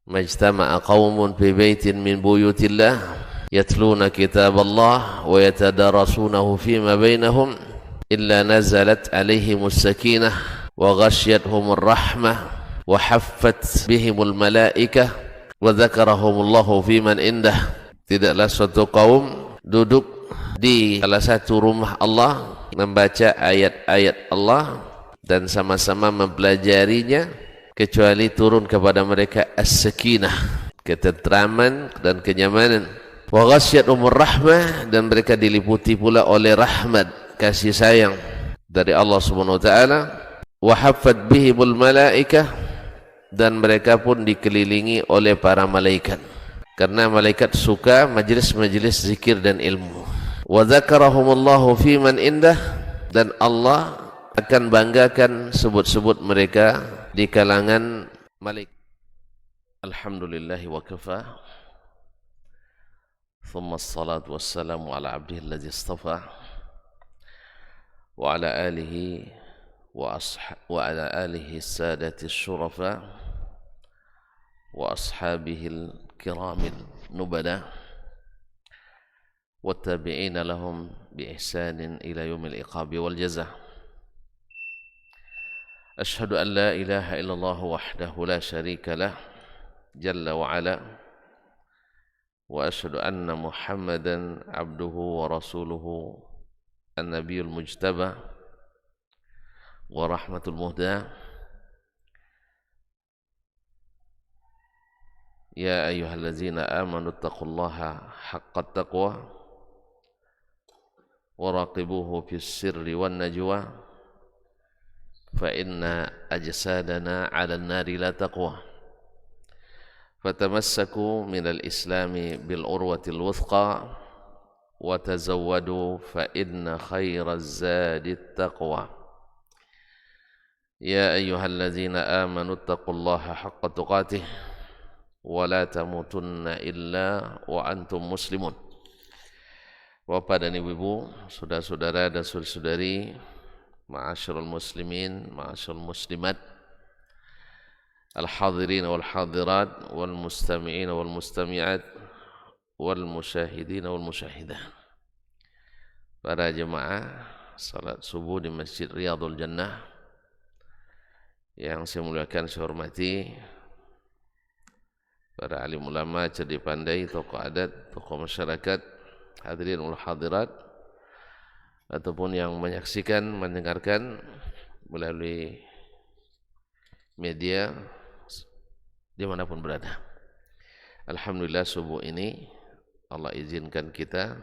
majtama'a qaumun fi baitin min buyutillah yatluna kitaballah wa yatadarasunahu fima bainahum illa nazalat alaihimus sakinah wa ghasyiyatuhumur rahmah wa haffat bihimul malaikah wa dzakarahumullahu fiman indah. Tidaklah suatu kaum duduk di salah satu rumah Allah membaca ayat-ayat Allah dan sama-sama mempelajarinya kecuali turun kepada mereka as-sakinah, ketentraman dan kenyamanan. Wa ghasyiyatuhumur rahmah, dan mereka diliputi pula oleh rahmat, kasih sayang dari Allah Subhanahu wa taala. Wa haffat bihimul malaikah, dan mereka pun dikelilingi oleh para malaikat, karena malaikat suka majlis-majlis zikir dan ilmu. Wa dzakarahumullahu fiman indah, dan Allah akan banggakan sebut-sebut mereka di kalangan malaikat. Alhamdulillahi wa kafa, thumma assalatu wassalamu ala abdihi alladhi istafa wa ala alihi wa ala alihi sadati syurafa wa ashabihi al-kiramil nubada wa tabi'ina lahum bi ihsanin ila yaumil iqabi wal jazaa. Ashhadu an la ilaha illallah wahdahu la syarika lah jalla wa ala, wa ashhadu anna Muhammadan abduhu wa rasuluhu an-nabiyul mujtaba wa rahmatul muhda. Ya ayyuhallazina amanu taqullaha haqqa taqwa wa raqibuhu fis sirri wan najwa fa inna ajsadana 'ala an-nari la taqwa. Fatamassaku minal islami bil urwatil wuthqa wa tazawwadu fa inna khairaz zadi taqwa. Ya ayyuhallazina amanu taqullaha haqqa tuqatih wa la tamutunna illa wa antum muslimun. Bapak dan ibu-ibu, saudara-saudara dan saudari, ma'asyiral muslimin, ma'asyiral muslimat, al-hadirin wal hadirat, wal mustami'in wal mustami'at, wal musyahidin wal musyahidah. Para jemaah salat subuh di Masjid Riyadhul Jannah yang saya muliakan, saya hormati, para alim ulama, cerdik pandai, tokoh adat, tokoh masyarakat, hadirin wal hadirat, ataupun yang menyaksikan, mendengarkan melalui media dimanapun berada. Alhamdulillah, subuh ini Allah izinkan kita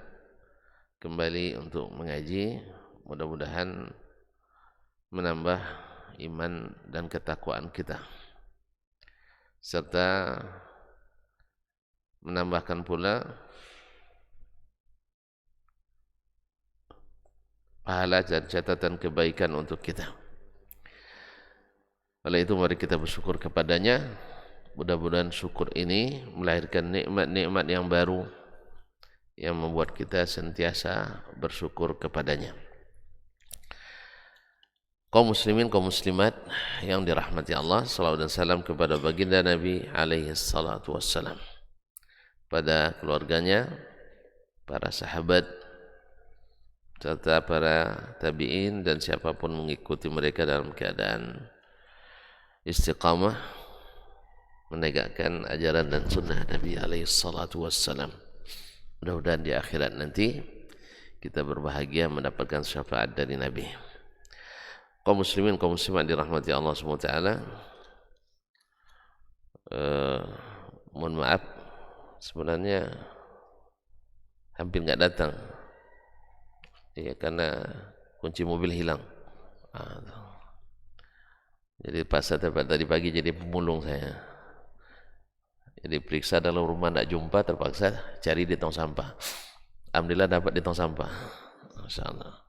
kembali untuk mengaji. Mudah-mudahan menambah iman dan ketakwaan kita, serta menambahkan pula pahala dan catatan kebaikan untuk kita. Oleh itu mari kita bersyukur kepadanya. Mudah-mudahan syukur ini melahirkan nikmat-nikmat yang baru yang membuat kita sentiasa bersyukur kepadanya. Kaum muslimin, kaum muslimat yang dirahmati Allah, salawat dan salam kepada baginda Nabi alaihi salatu wassalam, pada keluarganya, para sahabat, serta para tabi'in dan siapapun mengikuti mereka dalam keadaan istiqamah menegakkan ajaran dan sunnah Nabi alaihi salatu wassalam. Mudah-mudahan di akhirat nanti kita berbahagia mendapatkan syafaat dari Nabi. Kaum muslimin, kaum muslimat dirahmati Allah SWT, mohon maaf, sebenarnya hampir nggak datang ya, karena kunci mobil hilang. Jadi pas tadi pagi jadi pemulung saya, jadi periksa dalam rumah tidak jumpa, terpaksa cari di tong sampah. Alhamdulillah dapat di tong sampah, Masya Allah,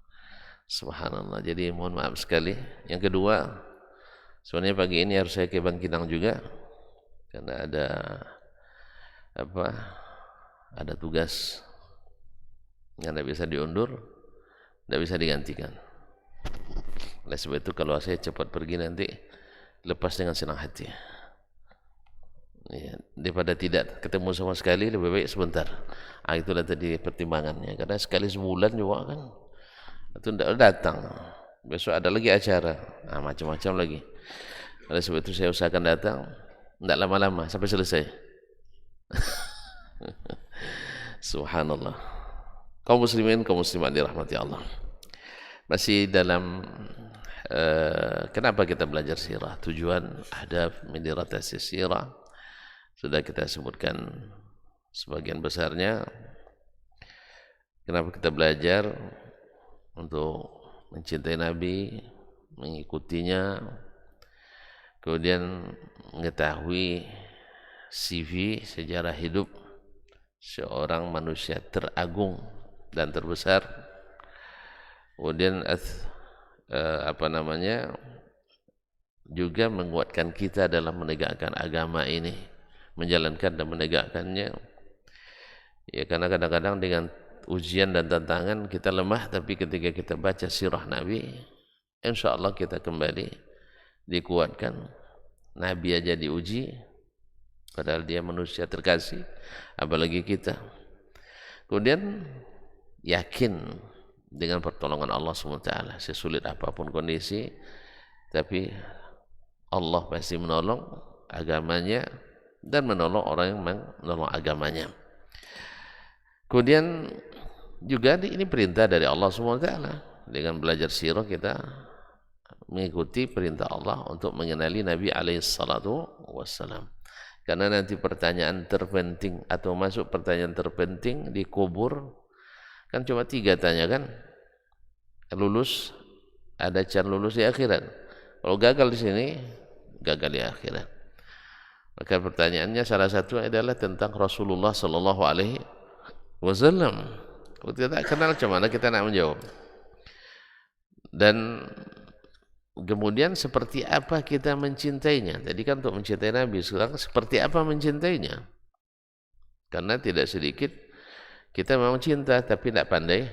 subhanallah. Jadi mohon maaf sekali. Yang kedua, sebenarnya pagi ini harus saya ke Bangkinang juga, karena ada tugas yang tidak bisa diundur, tidak bisa digantikan. Oleh sebab itu kalau saya cepat pergi nanti lepas dengan senang hati. Ya, daripada tidak ketemu sama sekali lebih baik sebentar. Itulah tadi pertimbangannya. Karena sekali sebulan juga kan itu tidak datang. Besok ada lagi acara, macam-macam lagi. Oleh sebab itu saya usahakan datang, tidak lama-lama sampai selesai. Subhanallah. Kaum muslimin, kaum muslimat dirahmati Allah. Masih dalam kenapa kita belajar sirah? Tujuan hadaf mendiratasi sirah sudah kita sebutkan sebagian besarnya. Kenapa kita belajar? Untuk mencintai Nabi, mengikutinya, kemudian mengetahui CV, sejarah hidup seorang manusia teragung dan terbesar. Kemudian juga menguatkan kita dalam menegakkan agama ini, menjalankan dan menegakkannya. Ya, karena kadang-kadang dengan ujian dan tantangan kita lemah, tapi ketika kita baca sirah Nabi, insya Allah kita kembali dikuatkan. Nabi aja diuji, padahal dia manusia terkasih, apalagi kita. Kemudian yakin dengan pertolongan Allah SWT, sesulit apapun kondisi, tapi Allah pasti menolong agamanya dan menolong orang yang menolong agamanya. Kemudian juga ini perintah dari Allah SWT. Dengan belajar sirah kita mengikuti perintah Allah untuk mengenali Nabi SAW. Karena nanti pertanyaan terpenting atau masuk pertanyaan terpenting di kubur kan cuma 3 tanya kan. Lulus, ada can lulus di akhirat. Kalau gagal di sini, gagal di akhirat. Maka pertanyaannya salah satu adalah tentang Rasulullah sallallahu alaihi wasallam. Kalau tidak kenal macam mana kita nak menjawab? Dan kemudian seperti apa kita mencintainya? Tadi kan untuk mencintai Nabi, sekarang seperti apa mencintainya? Karena tidak sedikit kita memang cinta tapi tidak pandai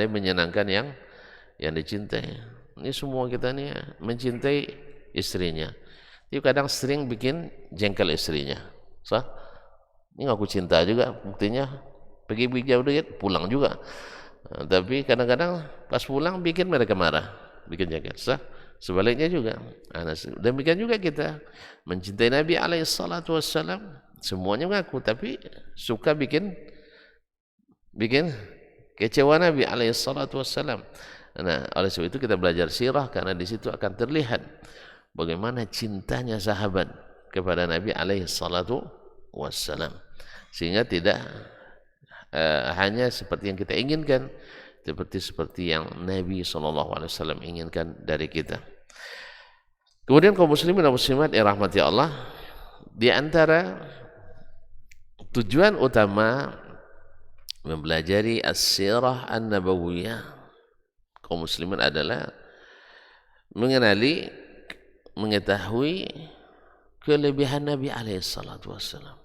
menyenangkan yang dicintai. Ini semua kita nih mencintai istrinya. Itu kadang sering bikin jengkel istrinya. Ini ngaku cinta juga, buktinya pergi jauh dikit pulang juga. Tapi kadang-kadang pas pulang bikin mereka marah, bikin jengkel. Sebaliknya juga. Demikian juga kita mencintai Nabi SAW. Semuanya mengaku, tapi suka bikin kecewa Nabi SAW. Nah, oleh sebab itu kita belajar sirah, karena di situ akan terlihat bagaimana cintanya sahabat kepada Nabi SAW. Sehingga tidak hanya seperti yang kita inginkan, seperti yang Nabi SAW inginkan dari kita. Kemudian kaum muslimin dan muslimat yang rahmati Allah, di antara tujuan utama mempelajari as-sirah an-nabawiyah kaum muslimin adalah mengetahui kelebihan Nabi SAW.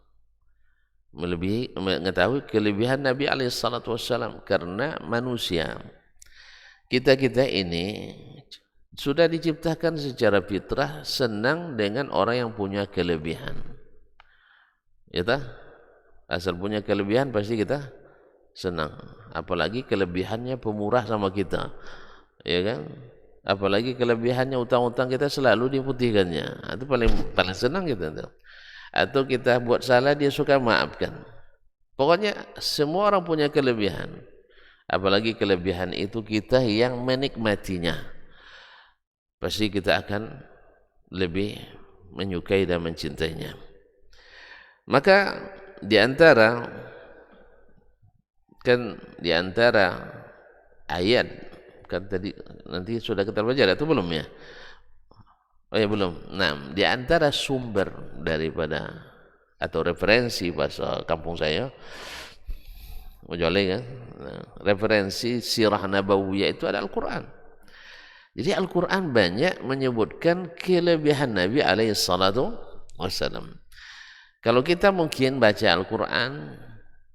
Mengetahui kelebihan Nabi SAW, karena manusia kita ini sudah diciptakan secara fitrah senang dengan orang yang punya kelebihan. Ya tak? Asal punya kelebihan pasti kita senang. Apalagi kelebihannya pemurah sama kita, ya kan? Apalagi kelebihannya utang-utang kita selalu diputihkannya. Itu paling senang kita tuh. Atau kita buat salah dia suka maafkan. Pokoknya semua orang punya kelebihan. Apalagi kelebihan itu kita yang menikmatinya, pasti kita akan lebih menyukai dan mencintainya. Maka di antara ayat kan tadi nanti sudah kita baca atau belum ya? Oh ya belum. Nah, di antara sumber daripada atau referensi bahasa kampung saya, kan? Nah, referensi sirah nabawiyah itu ada Al-Quran. Jadi Al-Quran banyak menyebutkan kelebihan Nabi SAW. Kalau kita mungkin baca Al-Quran,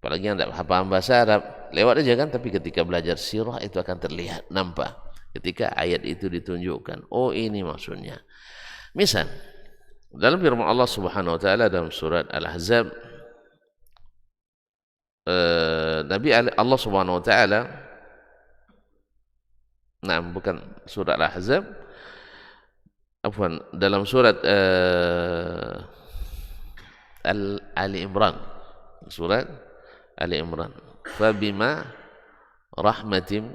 apalagi yang tidak paham bahasa Arab, lewat aja kan, tapi ketika belajar sirah itu akan terlihat, nampak. Ketika ayat itu ditunjukkan, oh ini maksudnya. Misal, Dalam firman Allah Subhanahu wa taala dalam surat Al-Ahzab, Allah Subhanahu wa taala, bukan surat Al-Ahzab, dalam surat Ali Imran, surat Ali Imran, fabima rahmatim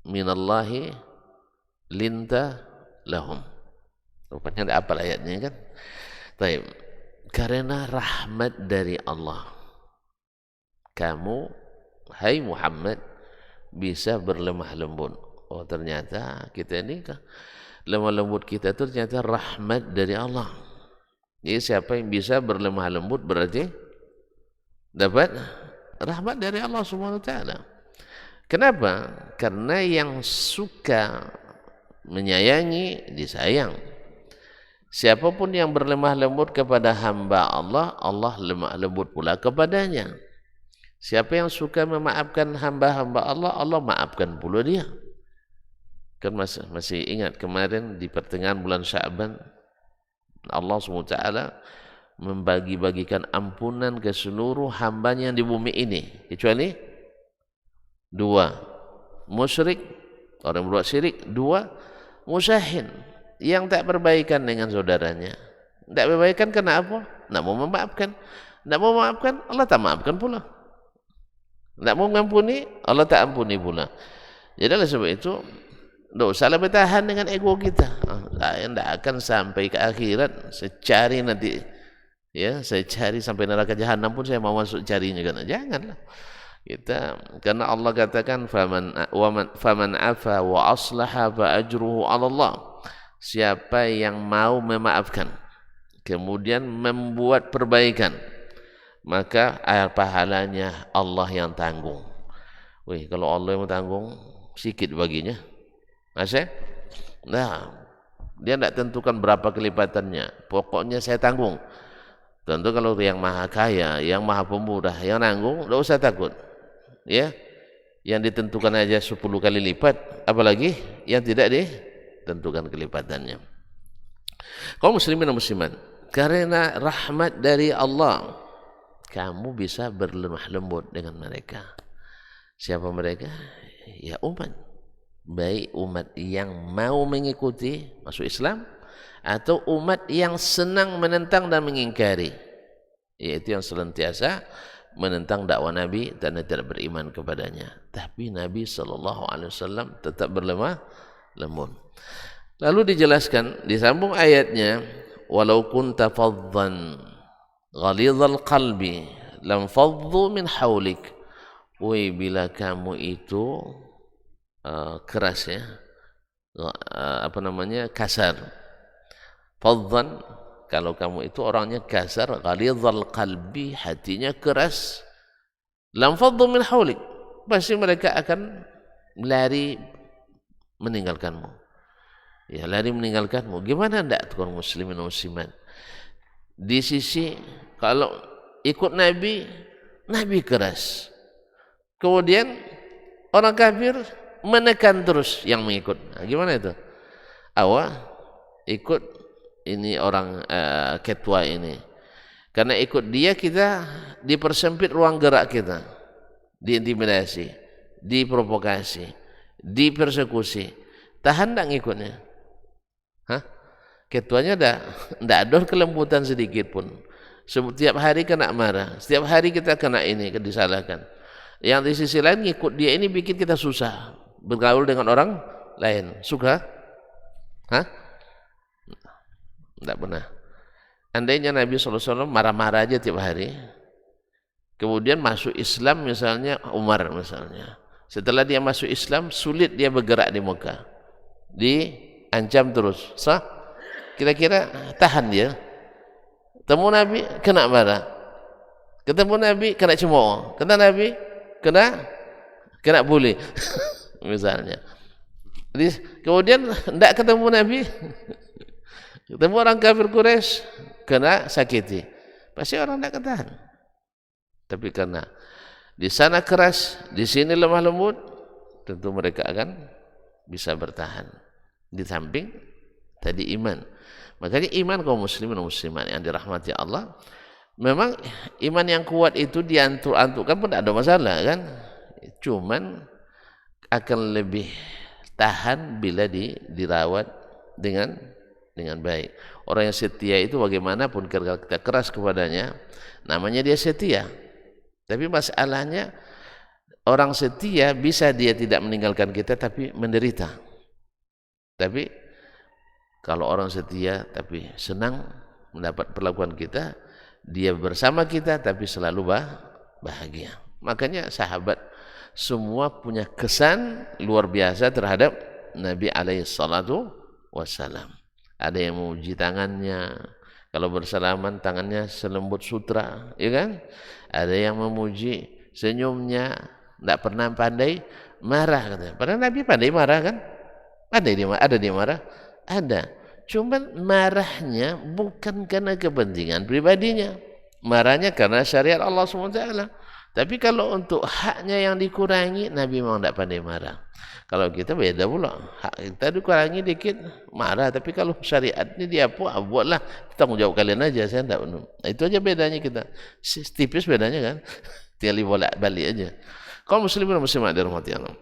minallahi linta lahum. Rupanya ada apa ayatnya kan? Taib. Karena rahmat dari Allah, kamu, hai Muhammad, bisa berlemah lembut. Oh, ternyata kita ini lemah lembut kita itu ternyata rahmat dari Allah. Jadi siapa yang bisa berlemah lembut berarti dapat rahmat dari Allah Subhanahu wa taala. Kenapa? Karena yang suka menyayangi disayang. Siapapun yang berlemah lembut kepada hamba Allah, Allah lemah lembut pula kepadanya. Siapa yang suka memaafkan hamba-hamba Allah, Allah maafkan pula dia. Kan masih ingat kemarin di pertengahan bulan Sya'ban, Allah SWT membagi-bagikan ampunan ke seluruh hambanya yang di bumi ini, kecuali dua, musyrik, orang berbuat syirik, dua, musahin, yang tak berbaikan dengan saudaranya. Tak berbaikan karena apa? Tak mau memaafkan. Tak mau memaafkan, Allah tak maafkan pula. Tak mau mengampuni, Allah tak ampuni pula. Jadi oleh sebab itu, tak usahlah bertahan dengan ego kita. Saya tidak akan sampai ke akhirat, saya cari nanti, ya, saya cari sampai neraka jahanam pun saya mau masuk carinya kan. Janganlah. Kita, karena Allah katakan faman afa wa aslaha fa ajruhu 'ala Allah. Siapa yang mau memaafkan kemudian membuat perbaikan, maka pahalanya Allah yang tanggung. Wih, kalau Allah yang tanggung, sikit baginya. Masih? Nah, dia tidak tentukan berapa kelipatannya. Pokoknya saya tanggung. Tentu kalau yang maha kaya, yang maha pemurah, yang nanggung, tidak usah takut. Ya, yang ditentukan aja 10 kali lipat, apalagi yang tidak ditentukan kelipatannya. Kaum muslimin dan muslimat, karena rahmat dari Allah, kamu bisa berlemah lembut dengan mereka. Siapa mereka? Ya umat. Baik umat yang mau mengikuti masuk Islam atau umat yang senang menentang dan mengingkari, yaitu yang senantiasa menentang dakwah Nabi dan tidak beriman kepadanya. Tapi Nabi SAW tetap berlemah lembut. Lalu dijelaskan, disambung ayatnya, walau kunta faddan ghalidhal qalbi lam faddu min haulik. Woi, bila kamu itu keras, ya, kasar. Faddan, kalau kamu itu orangnya kasar, ghalidhal qalbi, hatinya keras, lam faddu min haulik, pasti mereka akan lari meninggalkanmu. Ya, lari meninggalkanmu. Gimana ndak kaum muslimin dan muslimat? Di sisi kalau ikut Nabi, Nabi keras. Kemudian orang kafir menekan terus yang mengikut. Nah, gimana itu? Awak ikut ini orang ketua ini. Karena ikut dia kita dipersempit ruang gerak kita. Diintimidasi, diprovokasi, dipersekusi. Tahan tak ngikutnya? Hah? Ketuanya tidak ada kelembutan sedikit pun. Setiap hari kena marah, setiap hari kita kena ini, disalahkan. Yang di sisi lain ngikut dia ini bikin kita susah bergaul dengan orang lain. Suka? Hah? Tidak pernah. Andainya Nabi SAW marah-marah aja tiap hari, kemudian masuk Islam misalnya Umar misalnya. Setelah dia masuk Islam, sulit dia bergerak di Mekah. Diancam terus. Sah? Kira-kira tahan dia? Ketemu Nabi kena marah, ketemu Nabi kena cemooh, kena Nabi kena bully misalnya. Jadi, kemudian tidak ketemu Nabi, ketemu orang kafir Quraisy, kena sakiti, pasti orang tidak ketahan. Tapi karena di sana keras, di sini lemah lembut, tentu mereka akan bisa bertahan. Di samping Tadi iman. Makanya iman kaum muslimin dan muslimat yang dirahmati Allah, memang iman yang kuat itu diantuk-antukkan pun tidak ada masalah kan. Cuman akan lebih tahan bila dirawat dengan baik. Orang yang setia itu bagaimanapun kita keras kepadanya, namanya dia setia. Tapi masalahnya orang setia bisa dia tidak meninggalkan kita tapi menderita. Tapi kalau orang setia tapi senang mendapat perlakuan kita, dia bersama kita tapi selalu bahagia. Makanya sahabat semua punya kesan luar biasa terhadap Nabi alaihi salatu wassalam. Ada yang memuji tangannya, kalau bersalaman tangannya selembut sutra, ya kan? Ada yang memuji senyumnya, tidak pernah pandai marah katanya. Padahal Nabi pandai marah kan? Ada dia marah? Ada. Cuman marahnya bukan karena kepentingan pribadinya. Marahnya karena syariat Allah SWT. Tapi kalau untuk haknya yang dikurangi, Nabi memang tidak pandai marah. Kalau kita beda pula, hak kita dikurangi dikit marah, tapi kalau syariat ini dia buatlah, tanggung jawab kalian aja, saya tidak penuh. Nah, itu aja bedanya kita, tipis bedanya kan, tinggal bolak-balik aja. Kaum muslimin dan muslimat dirahmati Allah,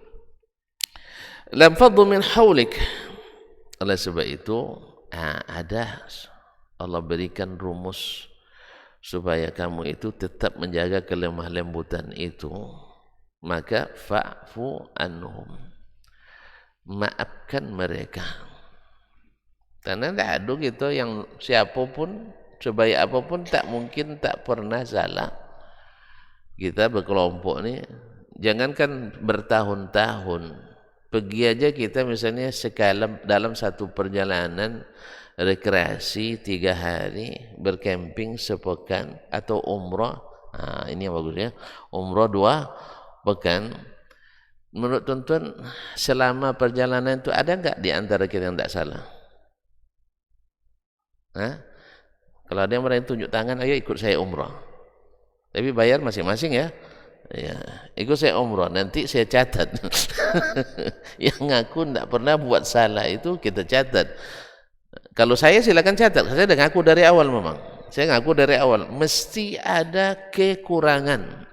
lam faddu min haulik. Oleh sebab itu ada Allah berikan rumus supaya kamu itu tetap menjaga kelemah lembutan itu. Maka fa'fu anhum, maafkan mereka. Karena tidak ada gitu yang siapapun, sebaik apapun tak mungkin tak pernah salah. Kita berkelompok ni, jangankan bertahun-tahun, pergi aja kita misalnya dalam satu perjalanan rekreasi 3 hari, berkemping sepekan atau umrah. Ini yang bagusnya, umrah 2 pekan. Menurut tuan-tuan, selama perjalanan itu ada enggak di antara kita yang tidak salah? Kalau ada yang berani tunjuk tangan, ayo ikut saya umrah. Tapi bayar masing-masing ya. Ya, ikut saya umrah, nanti saya catat. Yang ngaku tidak pernah buat salah itu kita catat. Kalau saya silakan catat, saya sudah ngaku dari awal memang. Saya ngaku dari awal, mesti ada kekurangan,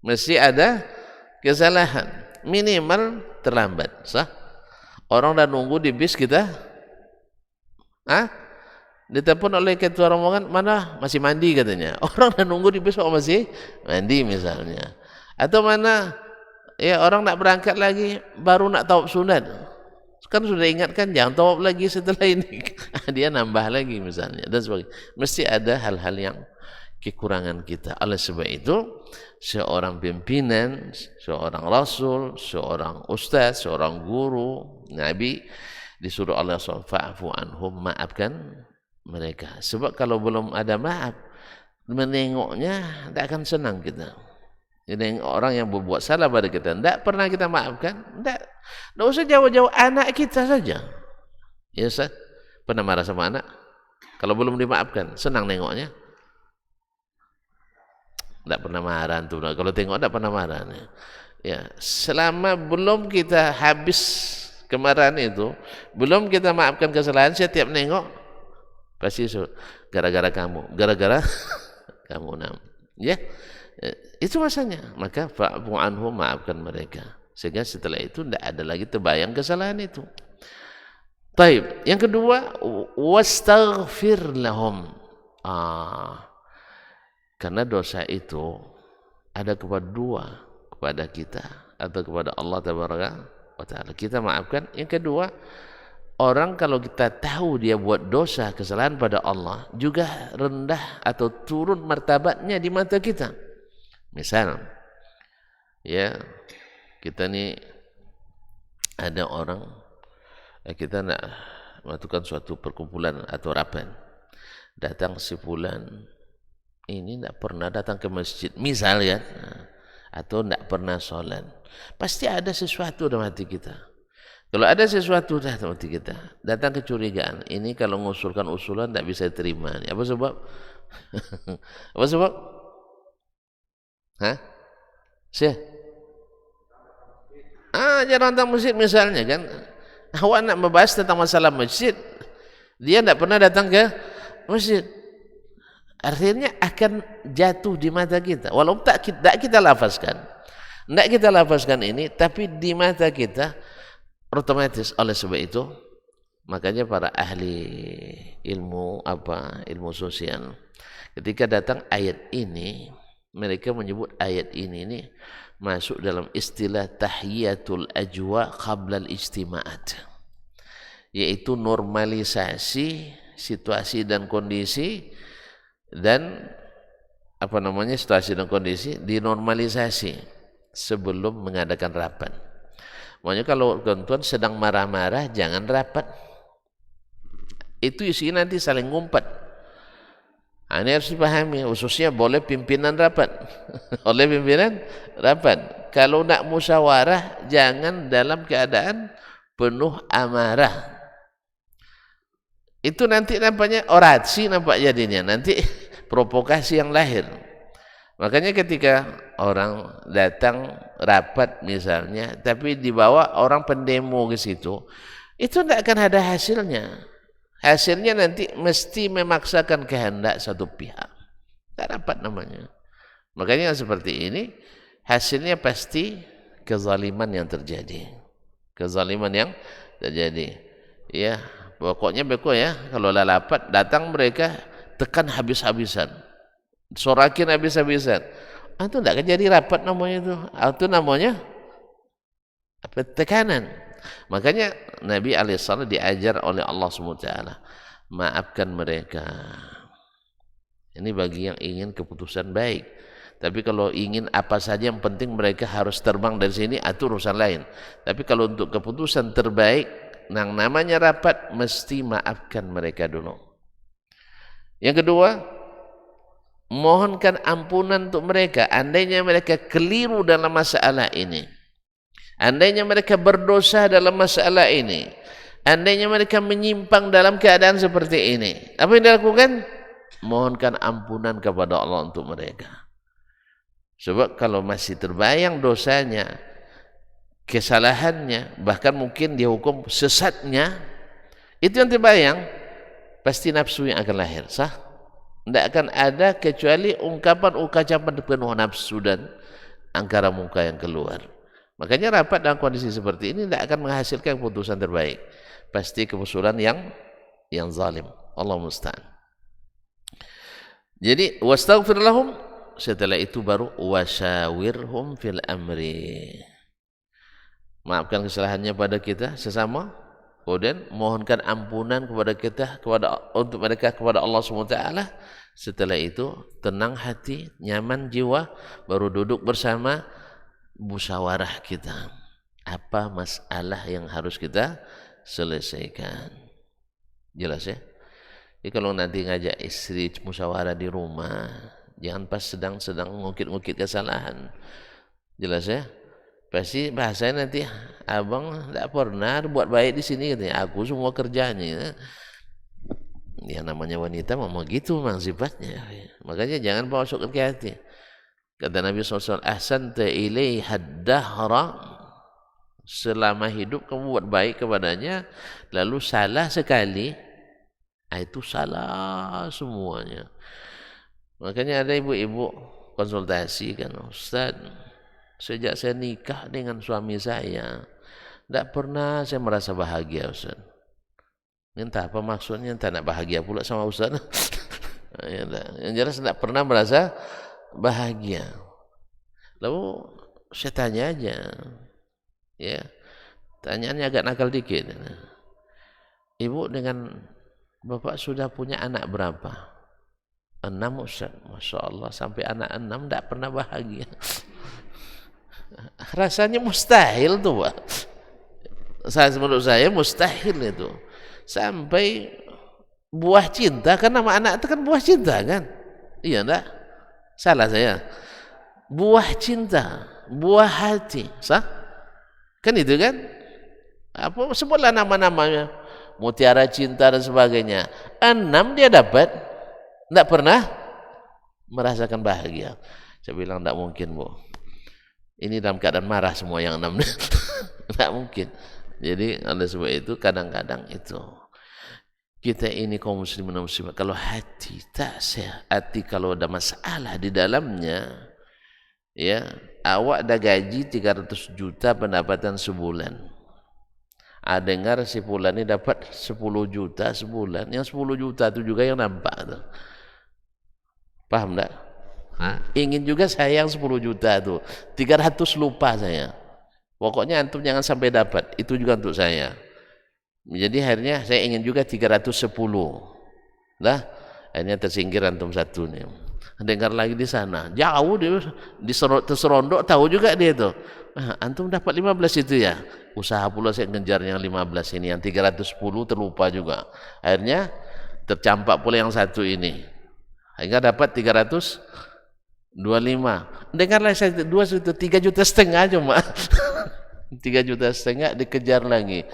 mesti ada kesalahan, minimal terlambat, sah? Orang dah nunggu di bis kita, ditelepon oleh ketua rombongan, mana masih mandi katanya. Orang dah nunggu di bis kok masih mandi misalnya. Atau mana ya orang nak berangkat lagi baru nak tawaf sunat. Kan sudah ingatkan jangan tawaf lagi setelah ini. Dia nambah lagi misalnya dan sebagainya. Mesti ada hal-hal yang kekurangan kita. Oleh sebab itu seorang pimpinan, seorang rasul, seorang ustaz, seorang guru, nabi disuruh Allah SWT fa'fu anhum, maafkan mereka. Sebab kalau belum ada maaf, menengoknya tidak akan senang kita. Jadi orang yang berbuat salah pada kita, tidak pernah kita maafkan, tidak usah jauh-jauh, anak kita saja. Ya Ustaz, pernah marah sama anak? Kalau belum dimaafkan, senang nengoknya? Tidak pernah marah tuh. Kalau tengok tidak pernah marah. Ya, selama belum kita habis kemarahan itu, belum kita maafkan kesalahan, setiap nengok pasti gara-gara kamu, gara-gara kamu ya. Itu masanya. Maka fa'fu anhum, maafkan mereka. Sehingga setelah itu tidak ada lagi terbayang kesalahan itu. Baik. Yang kedua, wastaghfir lahum. Karena dosa itu ada kepada kita atau kepada Allah Tabaraka wa Ta'ala. Kita maafkan. Yang kedua, orang kalau kita tahu dia buat dosa, kesalahan pada Allah, juga rendah atau turun martabatnya di mata kita. Misal, ya, kita ni ada orang, kita nak melakukan suatu perkumpulan atau rapat, datang sebulan ini tidak pernah datang ke masjid, misal ya, atau tidak pernah solat, pasti ada sesuatu dalam hati kita. Kalau ada sesuatu dalam hati kita, datang kecurigaan, ini kalau mengusulkan usulan tidak bisa terima. Apa sebab? Apa sebab? Jangan tentang masjid misalnya kan. Awak nak membahas tentang masalah masjid, Dia tidak pernah datang ke masjid. Akhirnya akan jatuh di mata kita. Walaupun tidak kita lafazkan. Tidak kita lafazkan ini, tapi di mata kita otomatis. Oleh sebab itu, makanya para ahli ilmu sosial, ketika datang ayat ini, mereka menyebut ayat ini masuk dalam istilah tahiyatul ajwa qabla al-ijtima'at, yaitu normalisasi situasi dan kondisi, dan situasi dan kondisi dinormalisasi sebelum mengadakan rapat. Makanya kalau tuan-tuan sedang marah-marah, jangan rapat. Itu isinya nanti saling ngumpat. Ini harus dipahami, khususnya boleh pimpinan rapat. Oleh pimpinan rapat. Kalau nak musyawarah, jangan dalam keadaan penuh amarah. Itu nanti nampaknya orasi, nampak jadinya. Nanti provokasi yang lahir. Makanya ketika orang datang rapat misalnya, tapi dibawa orang pendemo ke situ, itu tidak akan ada hasilnya. Hasilnya nanti mesti memaksakan kehendak satu pihak. Tak dapat namanya. Makanya seperti ini, hasilnya pasti kezaliman yang terjadi. Kezaliman yang terjadi. Ya, pokoknya kalau lalapat datang mereka tekan habis-habisan, sorakin habis-habisan. Itu tidak akan jadi rapat namanya itu. Itu namanya tekanan. Makanya Nabi alaihissalam diajar oleh Allah SWT, maafkan mereka. Ini bagi yang ingin keputusan baik. Tapi kalau ingin apa saja yang penting mereka harus terbang dari sini, itu urusan lain. Tapi kalau untuk keputusan terbaik, yang namanya rapat, mesti maafkan mereka dulu. Yang kedua, mohonkan ampunan untuk mereka. Andainya mereka keliru dalam masalah ini, andainya mereka berdosa dalam masalah ini, andainya mereka menyimpang dalam keadaan seperti ini, apa yang dilakukan? Mohonkan ampunan kepada Allah untuk mereka. Sebab kalau masih terbayang dosanya, kesalahannya, bahkan mungkin dihukum sesatnya, itu yang terbayang, pasti nafsu yang akan lahir, sah? Tidak akan ada kecuali ungkapan penuh nafsu dan angkara muka yang keluar. Makanya rapat dalam kondisi seperti ini tidak akan menghasilkan keputusan terbaik. Pasti keputusan yang zalim. Allah musta'an. Jadi wastaghfir lahum, setelah itu baru wasyawirhum fil amri. Maafkan kesalahannya pada kita sesama, kemudian mohonkan ampunan kepada kita, untuk mereka kepada Allah SWT. Setelah itu tenang hati, nyaman jiwa, baru duduk bersama, musyawarah kita. Apa masalah yang harus kita selesaikan? Jelas ya? Jadi kalau nanti ngajak istri musyawarah di rumah, jangan pas sedang ngukit-ngukit kesalahan. Jelas ya? Pasti bahasanya nanti, abang tidak pernah buat baik di sini, katanya. Aku semua kerjanya. Ya namanya wanita memang gitu memang sifatnya. Makanya jangan bawa masuk ke hati. Kata Nabi SAW, ahsanta ilaiha dahra, selama hidup kamu buat baik kepadanya, lalu salah sekali, itu salah semuanya. Makanya ada ibu-ibu konsultasi kan, Ustaz, sejak saya nikah dengan suami saya, tidak pernah saya merasa bahagia, Ustaz. Entah apa maksudnya, entah nak bahagia pula sama Ustaz. Yang jelas tidak pernah merasa bahagia. Lalu saya tanya aja, ya, tanyaannya agak nakal dikit. Ibu dengan bapak sudah punya anak berapa? 6, Ustaz. Masya Allah, sampai anak 6 tidak pernah bahagia. Rasanya mustahil tuh, Pak. Menurut saya mustahil itu. Sampai buah cinta, kan nama anak itu kan buah cinta kan? Iya enggak? Salah saya. Buah cinta, buah hati, sah? Kan itu kan? Apa sebutlah nama-namanya, mutiara cinta dan sebagainya. 6 dia dapat, tidak pernah merasakan bahagia. Saya bilang tidak mungkin, Bu. Ini dalam keadaan marah semua yang 6. Tidak mungkin. Jadi oleh sebab itu kadang-kadang itu kita ini kaum muslimin dan muslimat, kalau hati tak sehat, hati kalau ada masalah di dalamnya, ya, awak ada gaji 300 juta pendapatan sebulan. Dengar si fulan ini dapat 10 juta sebulan, yang 10 juta itu juga yang nampak tuh. Paham tak? Ingin juga saya yang 10 juta tuh, 300 lupa saya. Pokoknya antum jangan sampai dapat, itu juga untuk saya. Jadi akhirnya saya ingin juga 310. Lah, akhirnya tersingkir antum satu nih. Dengar lagi di sana, jauh dia terserondok, tahu juga dia itu. Antum dapat 15 itu ya. Usaha pula saya ngejar yang 15 ini, yang 310 terlupa juga. Akhirnya tercampak pula yang satu ini. Akhirnya dapat 325. Dengarlah saya 3,5 juta cuma. 3,5 juta dikejar lagi.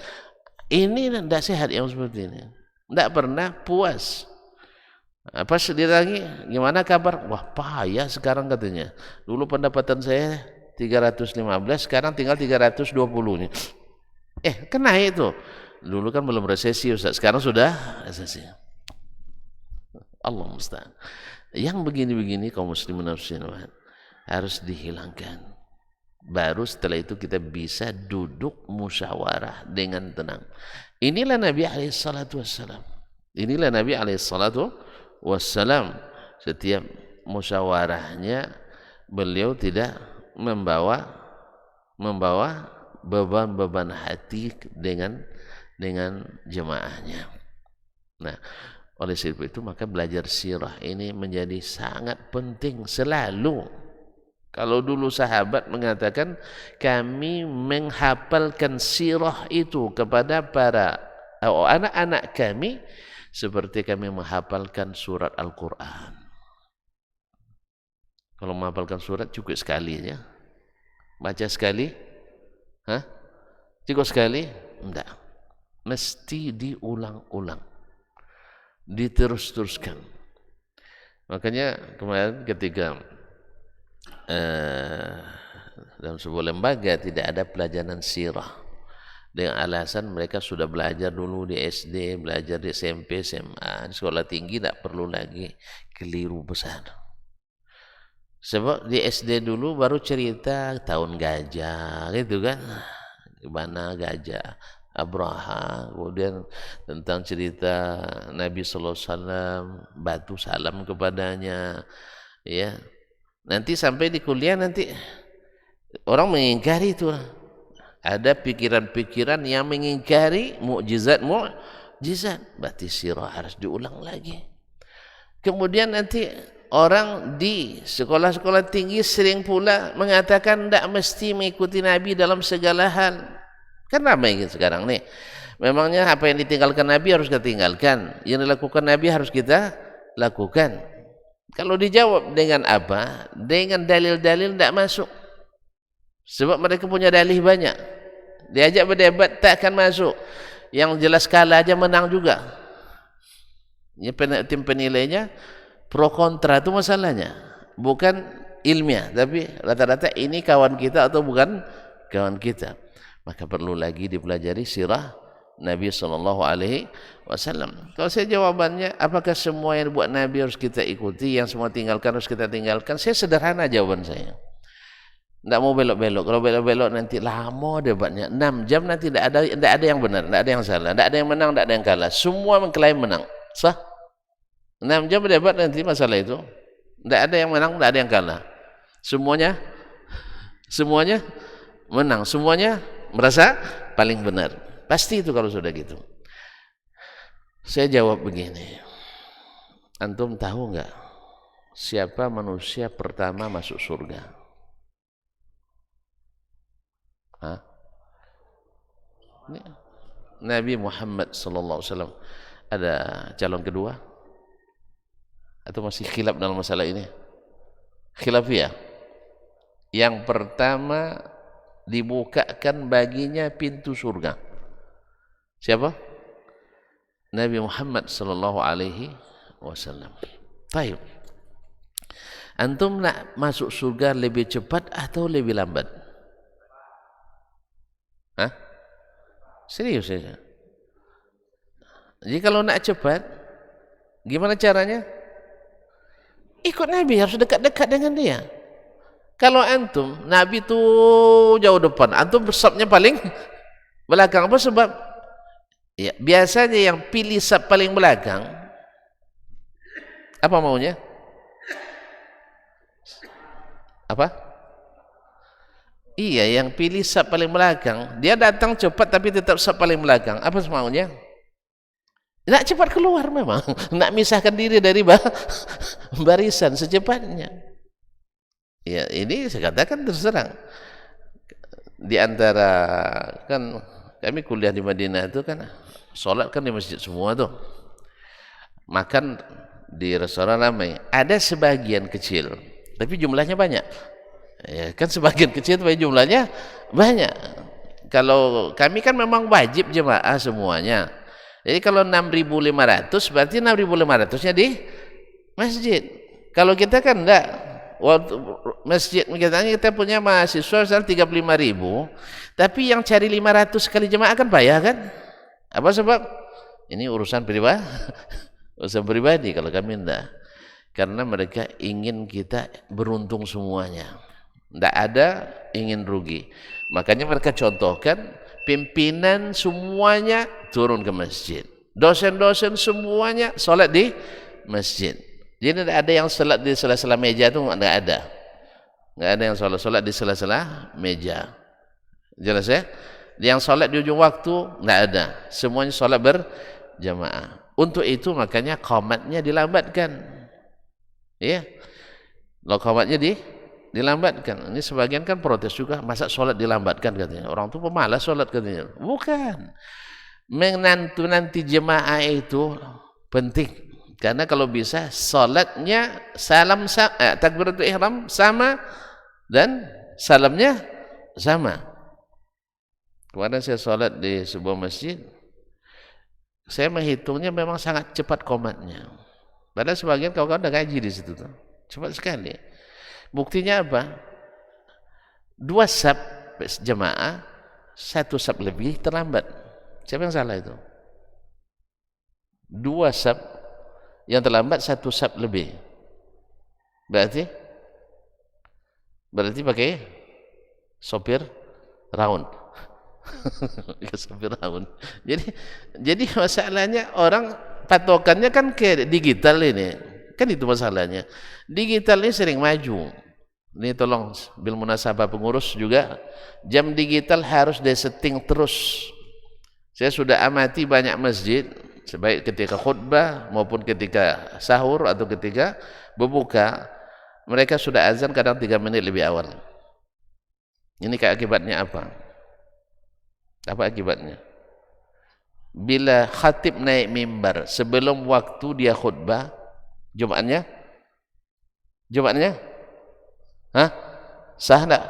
Ini tidak sehat yang seperti ini. Tidak pernah puas. Pas dia lagi, gimana kabar? Wah, payah sekarang katanya. Dulu pendapatan saya 315, sekarang tinggal 320 nih. Kena itu. Dulu kan belum resesi, Ustaz. Sekarang sudah resesi. Allah musta'an. Yang begini-begini kaum muslimin dan muslimat harus dihilangkan. Baru setelah itu kita bisa duduk musyawarah dengan tenang. Inilah Nabi alaihissalatu wassalam. Inilah Nabi alaihissalatu wassalam. Setiap musyawarahnya beliau tidak membawa beban-beban hati dengan jemaahnya. Nah, oleh sebab itu maka belajar sirah ini menjadi sangat penting selalu. Kalau dulu sahabat mengatakan kami menghafalkan sirah itu kepada para anak-anak kami seperti kami menghafalkan surat Al-Quran. Kalau menghafalkan surat cukup sekali ya. Baca sekali? Cukup sekali? Enggak. Mesti diulang-ulang. Diterus-teruskan. Makanya kemarin ketika dalam sebuah lembaga tidak ada pelajaran sirah dengan alasan mereka sudah belajar dulu di SD, belajar di SMP, SMA, di sekolah tinggi tidak perlu lagi. Keliru besar. Sebab di SD dulu baru cerita tahun gajah gitu kan, gimana gajah Abraha, kemudian tentang cerita Nabi sallallahu alaihi wasallam batu salam kepadanya, ya. Nanti sampai di kuliah nanti orang mengingkari itu. Ada pikiran-pikiran yang mengingkari mukjizat. Berarti sirah harus diulang lagi. Kemudian nanti orang di sekolah-sekolah tinggi sering pula mengatakan tidak mesti mengikuti Nabi dalam segala hal. Kenapa ingin sekarang nih? Memangnya apa yang ditinggalkan Nabi harus kita tinggalkan, yang dilakukan Nabi harus kita lakukan. Kalau dijawab dengan apa? Dengan dalil-dalil tidak masuk. Sebab mereka punya dalih banyak. Diajak berdebat tak akan masuk. Yang jelas kalah aja menang juga. Tim penilainya pro kontra itu masalahnya. Bukan ilmiah, tapi rata-rata ini kawan kita atau bukan kawan kita. Maka perlu lagi dipelajari sirah Nabi SAW. Kalau saya jawabannya, apakah semua yang buat Nabi harus kita ikuti, yang semua tinggalkan harus kita tinggalkan? Saya sederhana jawaban saya. Tidak mau belok-belok. Kalau belok-belok nanti lama debatnya. 6 jam nanti tidak ada yang benar, tidak ada yang salah, tidak ada yang menang, tidak ada yang kalah. Semua mengklaim menang. Sah? 6 jam berdebat nanti masalah itu. Tidak ada yang menang, tidak ada yang kalah. Semuanya menang. Semuanya merasa paling benar. Pasti itu kalau sudah gitu. Saya jawab begini. Antum tahu enggak siapa manusia pertama masuk surga? Nabi Muhammad sallallahu alaihi wasallam. Ada calon kedua? Atau masih khilaf dalam masalah ini? Khilafiyah. Yang pertama dibukakan baginya pintu surga. Siapa? Nabi Muhammad sallallahu alaihi wasallam. Baik. Antum nak masuk surga lebih cepat atau lebih lambat? Serius saja. Jadi kalau nak cepat, gimana caranya? Ikut Nabi, harus dekat-dekat dengan dia. Kalau antum, Nabi itu jauh depan, antum sapnya paling belakang. Apa sebab? Ya, biasanya yang pilih sap paling belakang, apa maunya? Apa? Iya, yang pilih sap paling belakang, dia datang cepat tapi tetap sap paling belakang. Apa maunya? Nak cepat keluar memang, nak misahkan diri dari barisan secepatnya. Ya, ini saya katakan terserang. Di antara, kan kami kuliah di Madinah itu kan sholat kan di masjid semua tuh, makan di restoran ramai. Ada sebagian kecil tapi jumlahnya banyak, ya kan, sebagian kecil tapi jumlahnya banyak. Kalau kami kan memang wajib jemaah semuanya. Jadi kalau 6.500 berarti 6.500-nya di masjid. Kalau kita kan enggak, waktu masjid kita punya mahasiswa misalnya 35.000, tapi yang cari 500 kali jemaah kan payah kan? Apa sebab? Ini urusan pribadi. Urusan pribadi. Kalau kami enggak, karena mereka ingin kita beruntung semuanya, enggak ada ingin rugi. Makanya mereka contohkan pimpinan semuanya turun ke masjid, dosen-dosen semuanya sholat di masjid. Jadi tidak ada yang sholat di sela-sela meja itu, tidak ada yang sholat di sela-sela meja. Jelas ya? Yang sholat di ujung waktu tidak ada, semuanya sholat berjamaah. Untuk itu makanya qomatnya dilambatkan, ya, qomatnya dilambatkan. Ini sebagian kan protes juga, masa sholat dilambatkan katanya, orang tuh pemalas sholat katanya. Bukan, menanti jemaah itu penting, karena kalau bisa sholatnya takbiratul ihram sama dan salamnya sama. Kemarin saya sholat di sebuah masjid, saya menghitungnya memang sangat cepat qomatnya, padahal sebagian kawan-kawan udah ngaji di situ tuh, cepat sekali. Buktinya apa? 2 sab jemaah, 1 sab lebih terlambat. Siapa yang salah itu? 2 sab yang terlambat, 1 sab lebih. Berarti pakai sopir round. Sopir round. Jadi masalahnya orang patokannya kan ke digital ini. Kan itu masalahnya. Digital ini sering maju. Ini tolong bil munasabah pengurus juga, jam digital harus disetting terus. Saya sudah amati banyak masjid, sebaik ketika khutbah maupun ketika sahur atau ketika berbuka, mereka sudah azan kadang 3 menit lebih awal. Ini akibatnya apa? Apa akibatnya? Bila khatib naik mimbar sebelum waktu dia khutbah, Jumatnya sah enggak?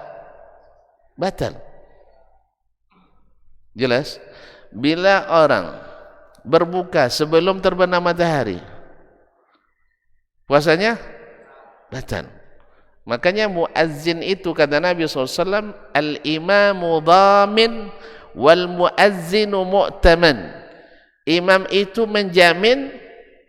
Batal. Jelas? Bila orang berbuka sebelum terbenam matahari, puasanya batal. Makanya muazzin itu kata Nabi SAW, al-imamu dhamin wal muazzinu mu'taman. Imam itu menjamin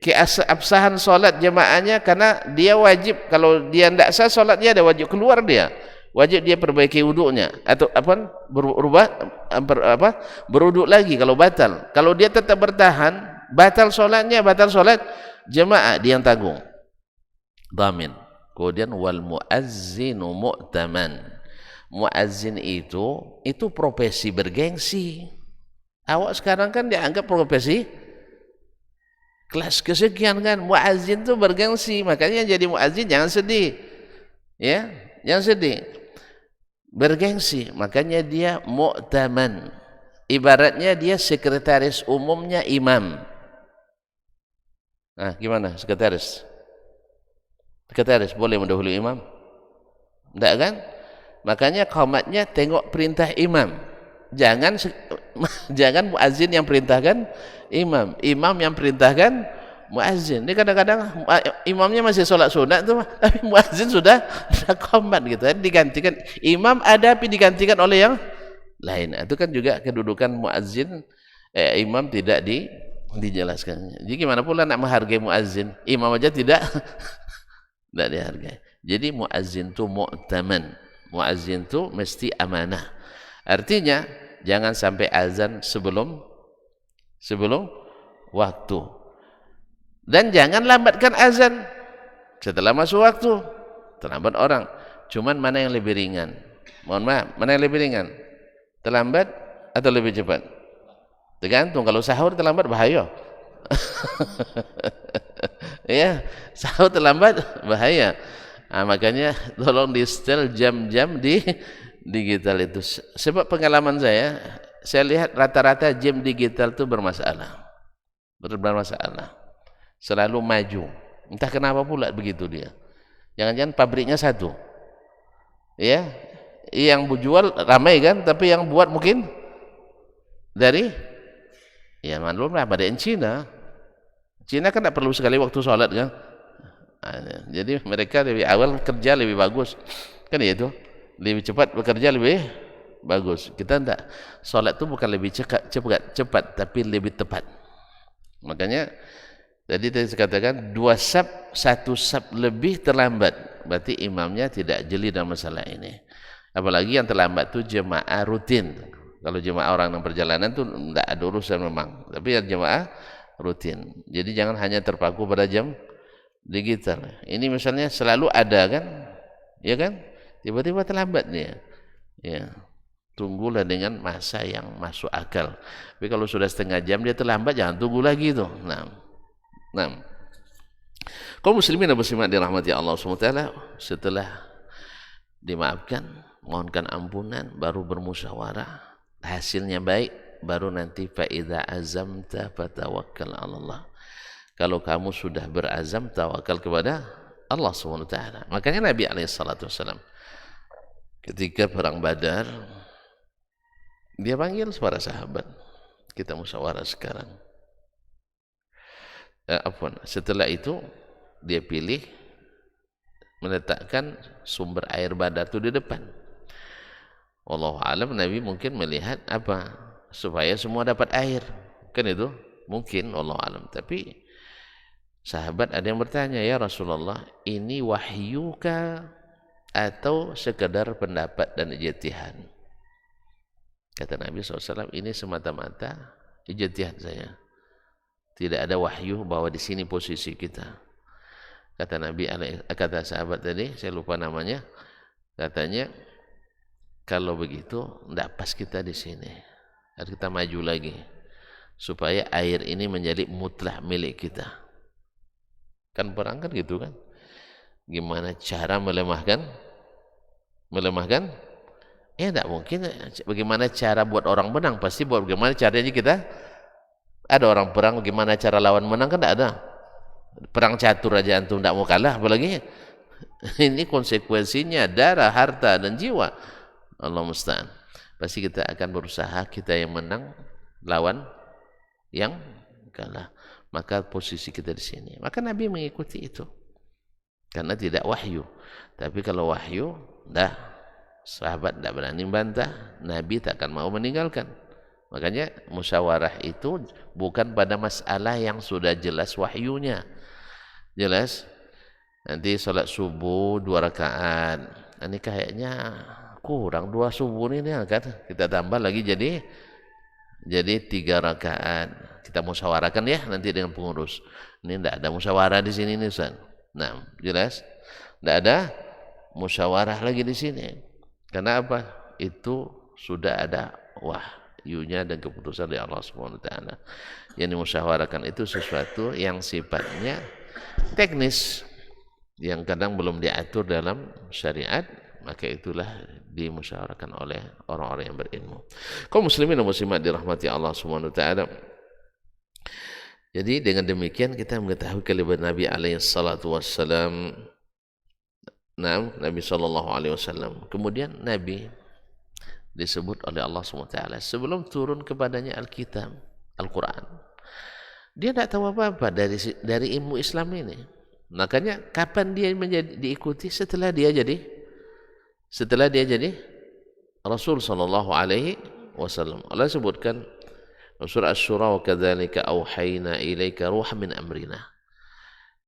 keabsahan solat jemaahnya, karena dia wajib, kalau dia tidak sah solatnya, dia wajib keluar, dia wajib dia perbaiki wuduknya atau berwuduk lagi kalau batal. Kalau dia tetap bertahan, batal solatnya, batal solat jemaah, dia yang tanggung, dhamin. Kemudian wal muazzinu mu'taman. Muazzin itu profesi bergengsi. Awak sekarang kan dianggap profesi kelas kesekian kan, muazzin itu bergengsi. Makanya jadi muazzin jangan sedih, ya, jangan sedih, bergengsi. Makanya dia mu'taman, ibaratnya dia sekretaris umumnya imam. Nah, gimana sekretaris boleh mendahului imam? Enggak kan? Makanya qomatnya tengok perintah imam, jangan muazzin yang perintahkan imam yang perintahkan muazzin. Ini kadang-kadang imamnya masih sholat sunat tuh, tapi muazzin sudah qomat gitu. Digantikan imam ada, tapi digantikan oleh yang lain. Itu kan juga kedudukan muazzin, imam tidak dijelaskan. Jadi gimana pula nak menghargai muazzin? Imam aja tidak tidak dihargai. Jadi muazzin itu mu'taman. Muazzin itu mesti amanah. Artinya jangan sampai azan sebelum waktu. Dan jangan lambatkan azan setelah masuk waktu. Terlambat orang. Cuman mana yang lebih ringan? Mohon maaf, mana yang lebih ringan? Terlambat atau lebih cepat? Tergantung. Kalau sahur terlambat bahaya. Ya, sahur terlambat bahaya. Nah, makanya tolong di setel jam-jam di digital itu. Sebab pengalaman saya lihat rata-rata jam digital itu bermasalah. Selalu maju. Entah kenapa pula begitu dia. Jangan-jangan pabriknya satu. Ya, yang jual ramai kan, tapi yang buat mungkin dari ya maklumlah pada Cina. Cina kan tidak perlu sekali waktu sholat kan. Jadi mereka lebih awal kerja lebih bagus. Kan itu. Lebih cepat bekerja lebih bagus. Kita tidak. Sholat itu bukan lebih cepat tapi lebih tepat. Makanya tadi saya katakan 2 sab 1 sab lebih terlambat. Berarti imamnya tidak jeli dalam masalah ini. Apalagi yang terlambat itu jemaah rutin. Kalau jemaah orang yang perjalanan itu tidak ada urusan memang. Tapi yang jemaah rutin. Jadi jangan hanya terpaku pada jam digital. Ini misalnya selalu ada kan? Ya kan? Tiba-tiba terlambat dia. Ya. Tunggulah dengan masa yang masuk akal. Tapi kalau sudah setengah jam dia terlambat, jangan tunggu lagi itu. Nah. Kaum muslimin dan muslimat dirahmati Allah SWT, setelah dimaafkan, mohonkan ampunan, baru bermusyawarah, hasilnya baik, baru nanti fa idza azamta fatawakkal 'ala Allah. Kalau kamu sudah berazam, tawakal kepada Allah SWT. Makanya Nabi SAW ketika perang Badar, dia panggil para sahabat, kita musyawarah sekarang. Setelah itu dia pilih meletakkan sumber air Badar itu di depan. Wallahu alam, Nabi mungkin melihat apa supaya semua dapat air, kan itu mungkin, wallahu alam. Tapi sahabat ada yang bertanya, ya Rasulullah, ini wahyukah atau sekedar pendapat dan ijtihad? Kata Nabi SAW, ini semata-mata ijtihad saya. Tidak ada wahyu bahwa di sini posisi kita. Kata Nabi, kata sahabat tadi, saya lupa namanya, katanya, kalau begitu tidak pas kita di sini. Harus kita maju lagi supaya air ini menjadi mutlak milik kita. Kan perang kan gitu kan? Gimana cara melemahkan? Tidak mungkin. Bagaimana cara buat orang menang? Pasti buat bagaimana caranya kita. Ada orang perang, bagaimana cara lawan menang kan tidak ada. Perang catur aja antum tidak mau kalah, apalagi ini konsekuensinya darah, harta dan jiwa. Allah musta'an. Pasti kita akan berusaha kita yang menang lawan yang kalah. Maka posisi kita di sini. Maka Nabi mengikuti itu. Karena tidak wahyu. Tapi kalau wahyu, sahabat tidak berani bantah, Nabi tak akan mau meninggalkan. Makanya musyawarah itu bukan pada masalah yang sudah jelas wahyunya. Jelas. Nanti sholat subuh 2 rakaat. Ini kayaknya kurang 2 subuh ini kan. Kita tambah lagi jadi 3 rakaat. Kita musyawarahkan ya nanti dengan pengurus. Ini tidak ada musyawarah di sini nih Ustaz. Nah, jelas. Tidak ada musyawarah lagi di sini. Karena apa? Itu sudah ada wahyunya dan keputusan dari Allah SWT. Yang dimusyawarahkan itu sesuatu yang sifatnya teknis, yang kadang belum diatur dalam syariat, maka itulah dimusyawarahkan oleh orang-orang yang berilmu. Kaum muslimin dan muslimat dirahmati Allah SWT. Jadi dengan demikian kita mengetahui kalimat Nabi SAW. Nabi SAW. Kemudian Nabi disebut oleh Allah SWT sebelum turun kepadanya Alkitab, Al-Quran. Dia tidak tahu apa-apa dari ilmu Islam ini. Makanya kapan dia diikuti? Setelah dia jadi Rasul SAW. Allah sebutkan Surah Asy-Syura, wa kadzalika auhayna ilaika ruhan min amrina.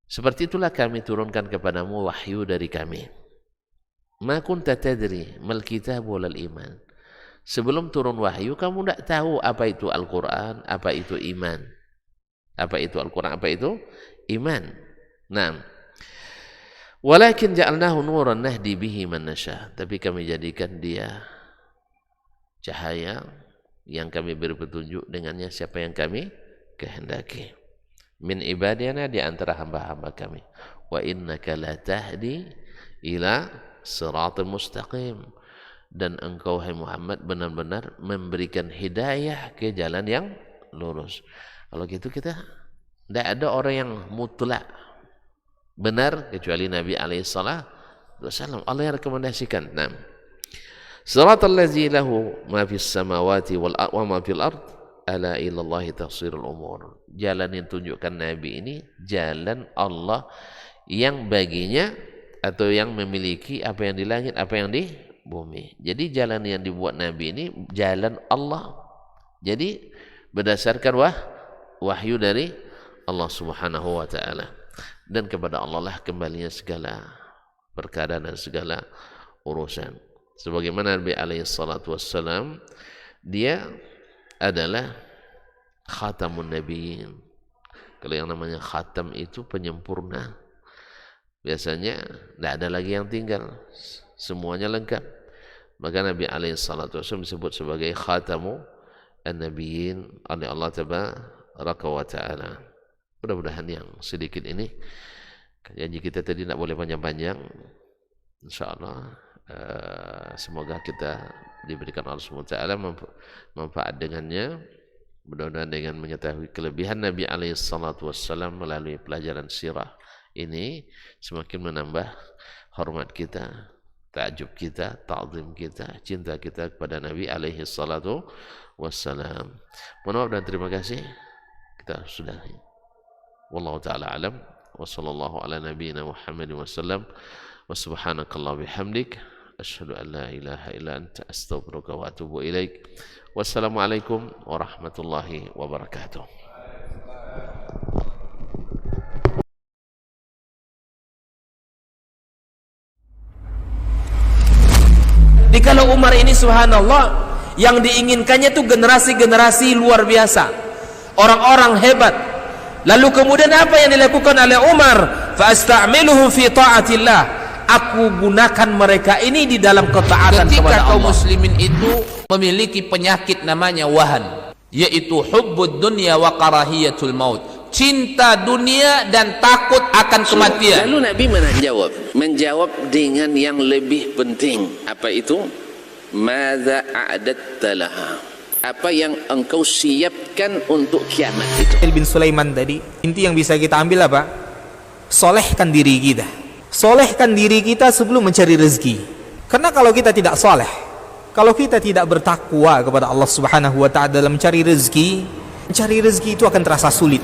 Seperti itulah kami turunkan kepadamu wahyu dari kami. Ma kunta tadri mal kitab wal iman. Sebelum turun wahyu kamu tidak tahu apa itu Al-Qur'an, apa itu iman. Apa itu Al-Qur'an, apa itu iman. Nah, walakin ja'alnahu nuran nahdi bihi man nasha. Tapi kami jadikan dia cahaya yang kami beri petunjuk dengannya siapa yang kami kehendaki. Min ibadina, di antara hamba-hamba kami. Wa innaka la tahdi ila siratal mustaqim. Dan engkau hai Muhammad benar-benar memberikan hidayah ke jalan yang lurus. Kalau gitu kita tidak ada orang yang mutlak benar kecuali Nabi alaihissalam. Allah yang rekomendasikan. Nah, siratal ladzi lahu ma fis samawati wa ma fil ard ala ilallahi tafsirul umur. Jalan yang tunjukkan Nabi ini jalan Allah yang baginya atau yang memiliki apa yang di langit, apa yang di bumi. Jadi jalan yang dibuat Nabi ini jalan Allah. Jadi berdasarkan wahyu dari Allah Subhanahu wa taala. Dan kepada Allah lah kembalinya segala perkara dan segala urusan. Sebagaimana Nabi alaihi salatu wassalam, dia adalah khatamun nabiyyin. Kalau yang namanya khatam itu penyempurna. Biasanya tidak ada lagi yang tinggal, semuanya lengkap. Maka Nabi alaihi salatu wassalam disebut sebagai khatamu an-nabiyyin oleh Allah tabaraka wa taala. Mudah-mudahan yang sedikit ini, janji kita tadi tidak boleh panjang-panjang, insyaallah. Semoga kita diberikan Allah SWT manfaat dengannya. Mudah-mudahan dengan mengetahui kelebihan Nabi alaihissalam melalui pelajaran sirah ini semakin menambah hormat kita, takjub kita, ta'zim kita, cinta kita kepada Nabi alaihissalam. Mohon maaf dan terima kasih. Kita sudahi. Wallahu ta'ala alam. Wa sallallahu ala nabiyyina Muhammadin wa sallam. Wa subhanakallah bihamdik. Asyhadu an la ilaha illa anta astaghfiruka wa atubu ilaik. Wassalamualaikum warahmatullahi wabarakatuh. Di kalau Umar ini subhanallah, yang diinginkannya itu generasi-generasi luar biasa, orang-orang hebat. Lalu kemudian apa yang dilakukan oleh Umar? Fa asta'miluhum fi ta'atillah. Aku gunakan mereka ini di dalam ketaatan kepada Allah. Ketika kaum muslimin itu memiliki penyakit namanya wahan, yaitu hubbud dunya wa karahiyatul maut, cinta dunia dan takut akan kematian. Lalu Nabi menjawab dengan yang lebih penting. Apa itu? Madza a'adatta laha. Apa yang engkau siapkan untuk kiamat itu? Bin Sulaiman tadi, inti yang bisa kita ambil apa? Solehkan diri kita. Solehkan diri kita sebelum mencari rezeki. Karena kalau kita tidak soleh, kalau kita tidak bertakwa kepada Allah Subhanahu wa ta'ala dalam mencari rezeki itu akan terasa sulit.